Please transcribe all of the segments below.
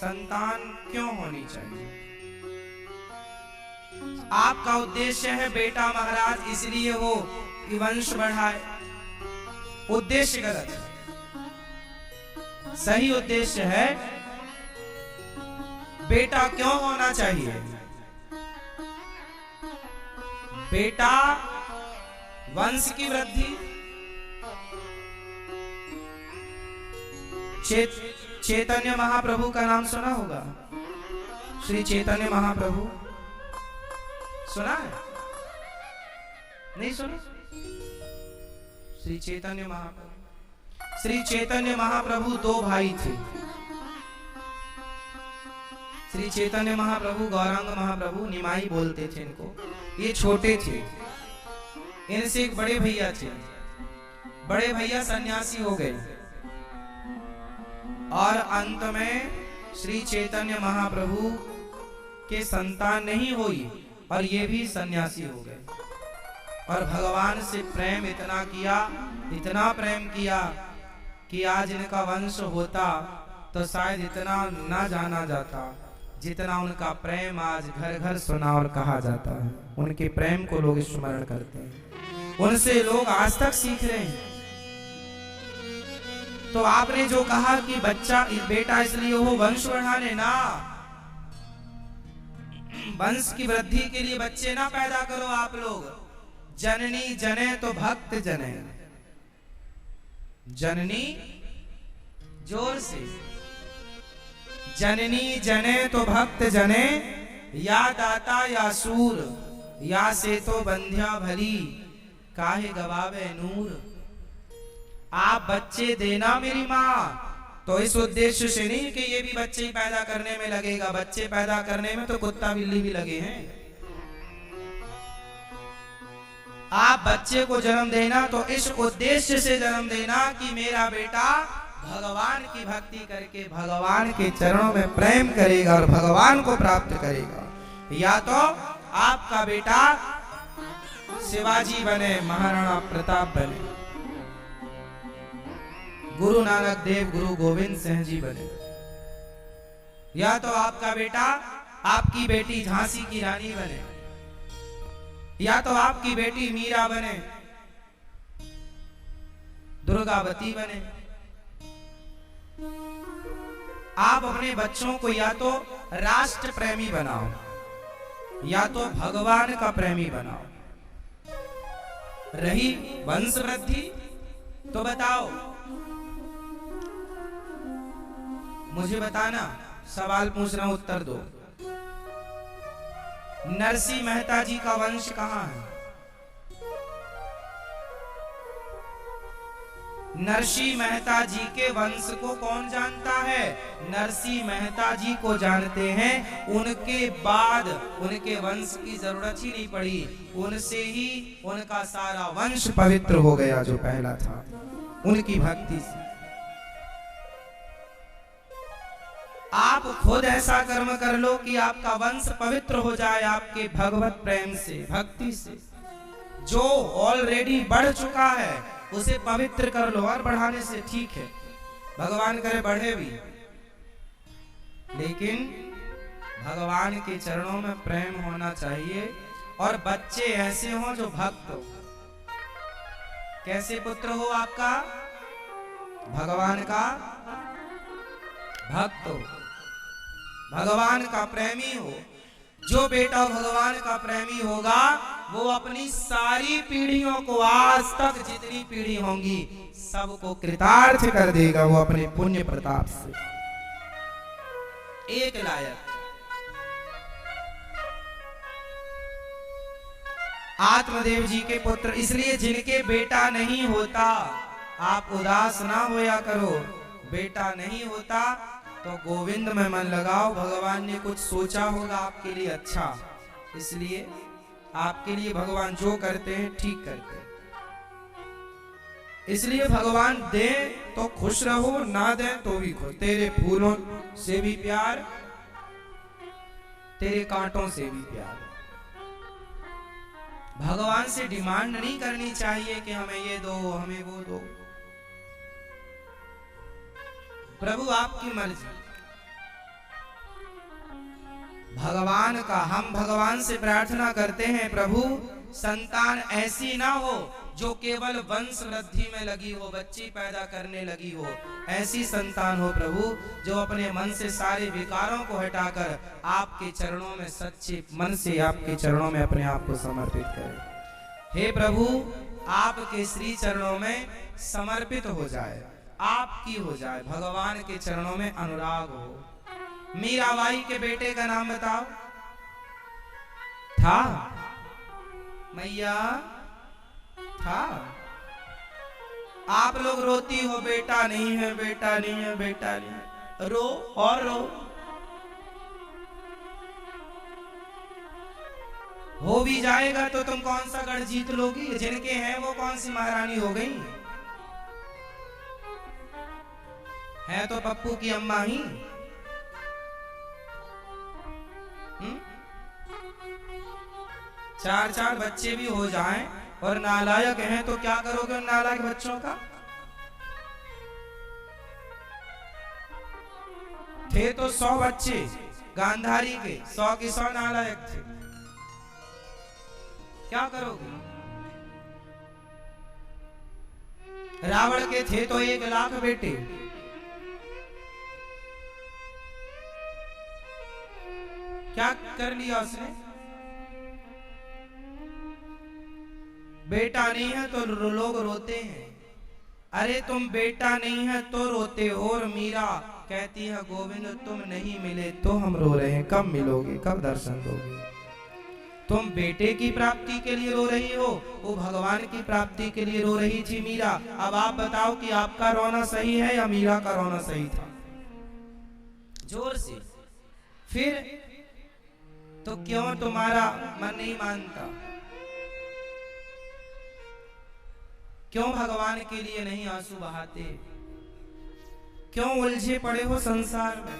संतान क्यों होनी चाहिए? आपका उद्देश्य है बेटा महाराज इसलिए हो कि वंश बढ़ाए। उद्देश्य गलत है। सही उद्देश्य है बेटा क्यों होना चाहिए? बेटा वंश की वृद्धि। चैतन्य महाप्रभु का नाम सुना होगा, श्री चैतन्य महाप्रभु सुना है? नहीं सुना? श्री चैतन्य महाप्रभु दो भाई थे। श्री चैतन्य महाप्रभु, गौरांग महाप्रभु, निमाई बोलते थे इनको। ये छोटे थे, इनसे एक बड़े भैया थे। बड़े भैया सन्यासी हो गए और अंत में श्री चैतन्य महाप्रभु के संतान नहीं हुई और ये भी सन्यासी हो गए। और भगवान से प्रेम इतना किया, इतना प्रेम किया कि आज इनका वंश होता तो शायद इतना ना जाना जाता जितना उनका प्रेम आज घर घर सुना और कहा जाता है। उनके प्रेम को लोग स्मरण करते हैं, उनसे लोग आज तक सीख रहे हैं। तो आपने जो कहा कि बच्चा बेटा इसलिए हो वंश बढ़ाने, ना, वंश की वृद्धि के लिए बच्चे ना पैदा करो आप लोग। जननी जने तो भक्त जने। जननी जोर से, जननी जने तो भक्त जने, या दाता या सूर, या से तो बंध्या भली, काहे गवावे नूर। आप बच्चे देना मेरी माँ, तो इस उद्देश्य से नहीं कि ये भी बच्चे ही पैदा करने में लगेगा। बच्चे पैदा करने में तो कुत्ता बिल्ली भी लगे हैं। आप बच्चे को जन्म देना तो इस उद्देश्य से जन्म देना कि मेरा बेटा भगवान की भक्ति करके भगवान के चरणों में प्रेम करेगा और भगवान को प्राप्त करेगा। या तो आपका बेटा शिवाजी बने, महाराणा प्रताप बने, गुरु नानक देव, गुरु गोविंद सिंह जी बने, या तो आपका बेटा, आपकी बेटी झांसी की रानी बने, या तो आपकी बेटी मीरा बने, दुर्गावती बने। आप अपने बच्चों को या तो राष्ट्र प्रेमी बनाओ या तो भगवान का प्रेमी बनाओ। रही वंश वृद्धि तो बताओ, मुझे बताना, सवाल पूछ रहा हूं, उत्तर दो। नरसिंह मेहता जी का वंश कहां है? नरसिंह मेहता जी के वंश को कौन जानता है? नरसिंह मेहता जी को जानते हैं। उनके बाद उनके वंश की जरूरत ही नहीं पड़ी, उनसे ही उनका सारा वंश पवित्र हो गया जो पहला था, उनकी भक्ति से। आप खुद ऐसा कर्म कर लो कि आपका वंश पवित्र हो जाए आपके भगवत प्रेम से, भक्ति से। जो ऑलरेडी बढ़ चुका है उसे पवित्र कर लो, और बढ़ाने से ठीक है, भगवान करे बढ़े भी, लेकिन भगवान के चरणों में प्रेम होना चाहिए। और बच्चे ऐसे हो जो भक्त हो। कैसे पुत्र हो आपका? भगवान का भक्त हो, भगवान का प्रेमी हो। जो बेटा भगवान का प्रेमी होगा वो अपनी सारी पीढ़ियों को, आज तक जितनी पीढ़ी होंगी सबको कृतार्थ कर देगा वो अपने पुण्य प्रताप से। एक लायक आत्मदेव जी के पुत्र, इसलिए जिनके बेटा नहीं होता आप उदास ना होया करो। बेटा नहीं होता तो गोविंद में मन लगाओ, भगवान ने कुछ सोचा होगा आपके लिए अच्छा, इसलिए आपके लिए भगवान जो करते हैं ठीक करते हैं। इसलिए भगवान दे तो खुश रहो, ना दे तो भी खुश। तेरे फूलों से भी प्यार, तेरे कांटों से भी प्यार। भगवान से डिमांड नहीं करनी चाहिए कि हमें ये दो, हमें वो दो। प्रभु आपकी मर्जी, भगवान का, हम भगवान से प्रार्थना करते हैं प्रभु संतान ऐसी ना हो जो केवल वंश वृद्धि में लगी हो, बच्ची पैदा करने लगी हो। ऐसी संतान हो प्रभु जो अपने मन से सारे विकारों को हटाकर आपके चरणों में सच्चे मन से आपके चरणों में अपने आप को समर्पित करे। हे प्रभु आपके श्री चरणों में समर्पित हो जाए, आपकी हो जाए, भगवान के चरणों में अनुराग हो। मीराबाई के बेटे का नाम बताओ। था मैया, था। आप लोग रोती हो बेटा नहीं है, बेटा नहीं है, बेटा नहीं है। रो और रो। हो भी जाएगा तो तुम कौन सा गढ़ जीत लोगी? जिनके हैं वो कौन सी महारानी हो गई? है तो पप्पू की अम्मा ही। चार चार बच्चे भी हो जाएं और नालायक हैं तो क्या करोगे उन नालायक बच्चों का? थे तो 100 बच्चे गांधारी के, 100 के 100 नालायक थे। क्या करोगे? रावण के थे तो 1 लाख बेटे। क्या कर लिया उसने? बेटा नहीं है तो लोग रोते हैं। अरे तुम बेटा नहीं है तो रोते हो। और मीरा कहती है गोविंद तुम नहीं मिले तो हम रो रहे हैं। कब मिलोगे, कब दर्शन दोगे? तुम बेटे की प्राप्ति के लिए रो रही हो, वो भगवान की प्राप्ति के लिए रो रही थी मीरा। अब आप बताओ कि आपका रोना सही है या मीरा का रोना सही था? जोर से। फिर तो क्यों तुम्हारा मन नहीं मानता? क्यों भगवान के लिए नहीं आंसू बहाते? क्यों उलझे पड़े हो संसार में?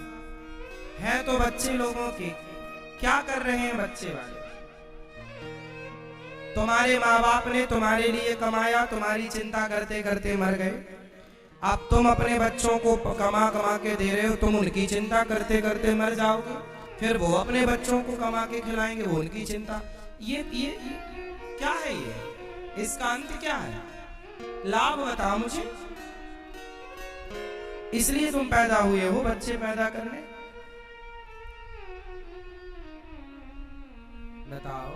हैं तो बच्चे लोगों के, क्या कर रहे हैं बच्चे वाले? तुम्हारे माँ बाप ने तुम्हारे लिए कमाया, तुम्हारी चिंता करते करते मर गए। अब तुम अपने बच्चों को कमा कमा के दे रहे हो, तुम उनकी चिंता करते करते मर जाओगे। फिर वो अपने बच्चों को कमा के खिलाएंगे, वो उनकी चिंता। ये क्या है? ये इसका अंत क्या है? लाभ बताओ मुझे। इसलिए तुम पैदा हुए हो बच्चे पैदा करने? बताओ।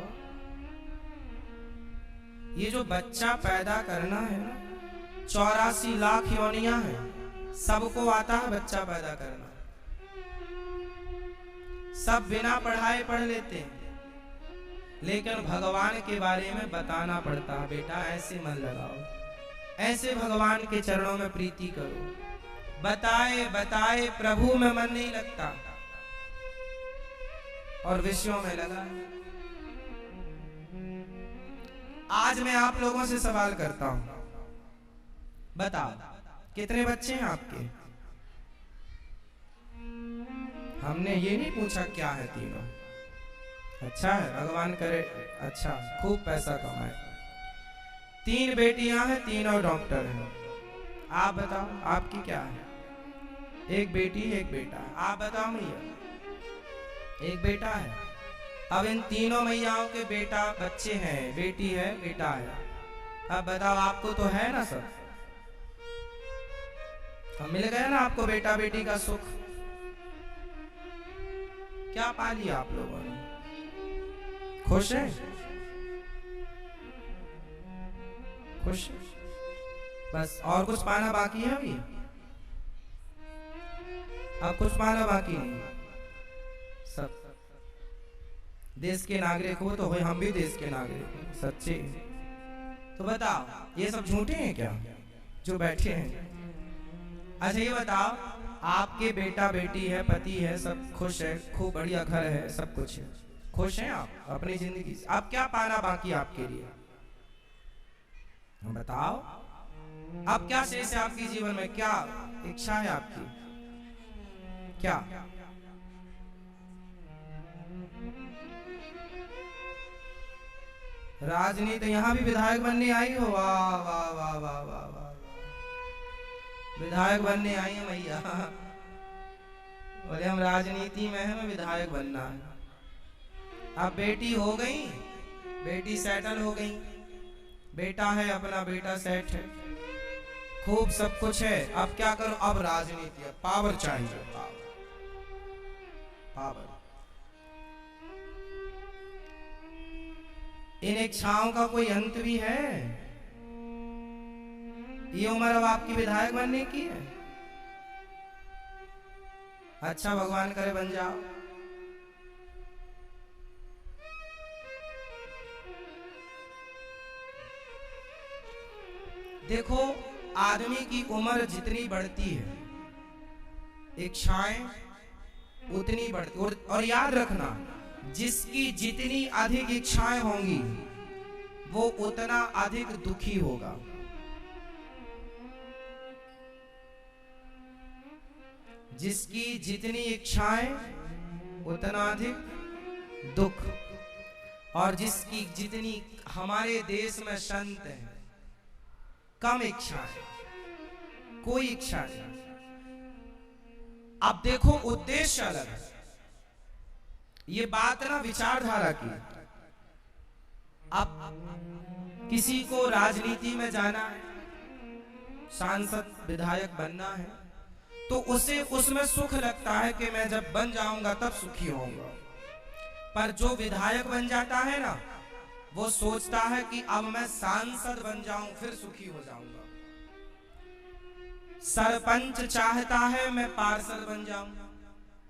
ये जो बच्चा पैदा करना है ना, 84 लाख योनियां हैं, सबको आता है बच्चा पैदा करना। सब बिना पढ़ाए पढ़ लेते हैं, लेकिन भगवान के बारे में बताना पड़ता है। बेटा ऐसे मन लगाओ, ऐसे भगवान के चरणों में प्रीति करो। बताए बताए प्रभु में मन नहीं लगता और विषयों में लगा। आज मैं आप लोगों से सवाल करता हूं, बताओ कितने बच्चे हैं आपके? हमने ये नहीं पूछा क्या है तीनों। अच्छा है, भगवान करे अच्छा खूब पैसा कमाए। 3 बेटियां हैं, तीनों डॉक्टर हैं। आप बताओ आपकी क्या है? 1 बेटी 1 बेटा है। आप बताओ मैया। 1 बेटा है। अब इन तीनों मैयाओं के बेटा बच्चे हैं, बेटी है बेटा है। अब बताओ आपको तो है ना सब? अब मिल गया ना आपको बेटा बेटी का सुख? क्या पा लिया आप लोगों ने? खुश है? खुश? बस और कुछ पाना बाकी है अभी? अब कुछ पाना बाकी नहीं। सब देश के नागरिक हो तो हम भी देश के नागरिक हैं, सच्चे। तो बताओ ये सब झूठे हैं क्या जो बैठे हैं? अच्छा ये बताओ, आपके बेटा बेटी है, पति है, सब खुश है, खूब बढ़िया घर है, सब कुछ है, खुश हैं आप अपनी जिंदगी से? अब क्या पाना बाकी आपके लिए? बताओ अब क्या शेष है आपके जीवन में? क्या इच्छा है आपकी? क्या? राजनीति यहाँ भी विधायक बनने आई हो? वाह वाह वाह वाह वाह वाह, विधायक बनने आई है मैया। बोले हम राजनीति में हैं, मैं विधायक बनना है। अब बेटी हो गई, बेटी सेटल हो गई, बेटा है अपना, बेटा सेट है, खूब सब कुछ है। अब क्या करो, अब राजनीति, अब पावर चाहिए, पावर पावर। इन इच्छाओं का कोई अंत भी है? ये उम्र अब आपकी विधायक बनने की है? अच्छा भगवान करे बन जाओ। देखो, आदमी की उम्र जितनी बढ़ती है, इच्छाएं उतनी बढ़ती। और याद रखना, जिसकी जितनी अधिक इच्छाएं होंगी वो उतना अधिक दुखी होगा। जिसकी जितनी इच्छाएं उतना अधिक दुख। और जिसकी जितनी, हमारे देश में संत हैं, कम इच्छा है, कोई इच्छा नहीं। अब देखो, उद्देश्य अलग है। ये बात ना विचारधारा की। अब किसी को राजनीति में जाना है, सांसद विधायक बनना है, तो उसे उसमें सुख लगता है कि मैं जब बन जाऊंगा तब सुखी होऊंगा। पर जो विधायक बन जाता है ना, वो सोचता है कि अब मैं सांसद बन जाऊं फिर सुखी हो जाऊंगा। सरपंच चाहता है मैं पार्षद बन जाऊं,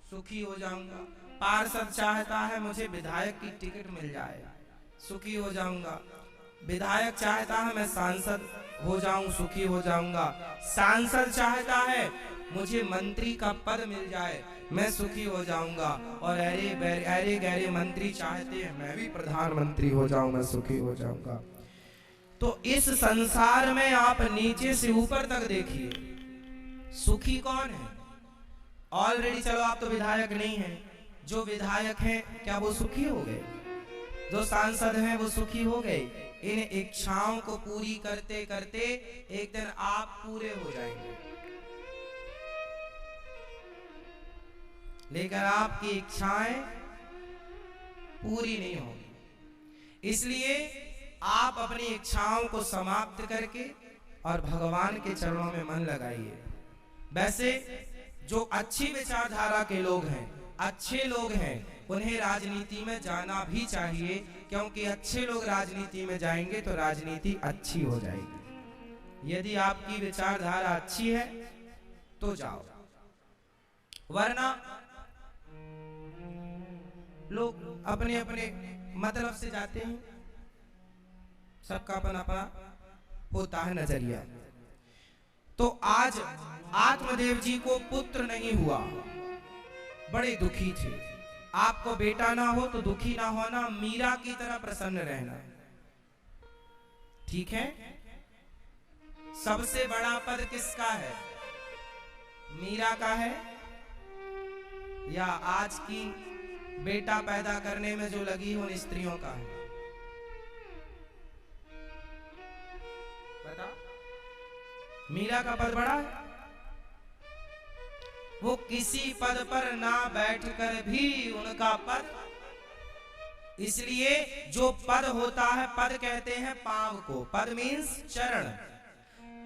सुखी हो जाऊंगा। पार्षद चाहता है मुझे विधायक की टिकट मिल जाए, सुखी हो जाऊंगा। विधायक चाहता है मैं सांसद हो जाऊं, सुखी हो जाऊंगा। सांसद चाहता है मुझे मंत्री का पद मिल जाए, मैं सुखी हो जाऊंगा। और अरे गहरे मंत्री चाहते हैं मैं भी प्रधानमंत्री हो जाऊं, मैं सुखी हो जाऊंगा। तो इस संसार में आप नीचे से ऊपर तक देखिए, सुखी कौन है? ऑलरेडी चलो आप तो विधायक नहीं हैं, जो विधायक हैं क्या वो सुखी हो गए? जो सांसद हैं वो सुखी हो गए? इन इच्छाओं को पूरी करते करते एक दिन आप पूरे हो जाएंगे, लेकिन आपकी इच्छाएं पूरी नहीं होंगी। इसलिए आप अपनी इच्छाओं को समाप्त करके और भगवान के चरणों में मन लगाइए। वैसे जो अच्छी विचारधारा के लोग हैं, अच्छे लोग हैं, उन्हें राजनीति में जाना भी चाहिए, क्योंकि अच्छे लोग राजनीति में जाएंगे तो राजनीति अच्छी हो जाएगी। यदि आपकी विचारधारा अच्छी है तो जाओ, वरना लोग अपने अपने मतलब से जाते हैं, सबका अपना अपना होता है नजरिया। तो आज आत्मदेव जी को पुत्र नहीं हुआ, बड़े दुखी थे। आपको बेटा ना हो तो दुखी ना होना, मीरा की तरह प्रसन्न रहना, ठीक है? सबसे बड़ा पद किसका है? मीरा का है या आज की बेटा पैदा करने में जो लगी उन स्त्रियों का है? बता, मीरा का पद बड़ा है? वो किसी पद पर ना बैठकर भी उनका पद, इसलिए जो पद होता है, पद कहते हैं पांव को, पद मीन्स चरण।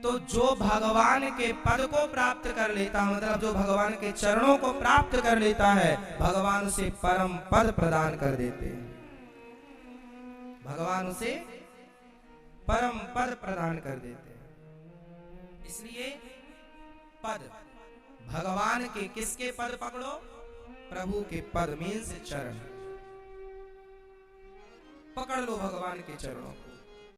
तो जो भगवान के पद को प्राप्त कर लेता है, मतलब जो भगवान के चरणों को प्राप्त कर लेता है, भगवान उसे परम पद प्रदान कर देते हैं। भगवान उसे परम पद प्रदान कर देते हैं। इसलिए पद, भगवान के किसके पद पकड़ो? प्रभु के पद मीन्स चरण, पकड़ लो भगवान के चरणों।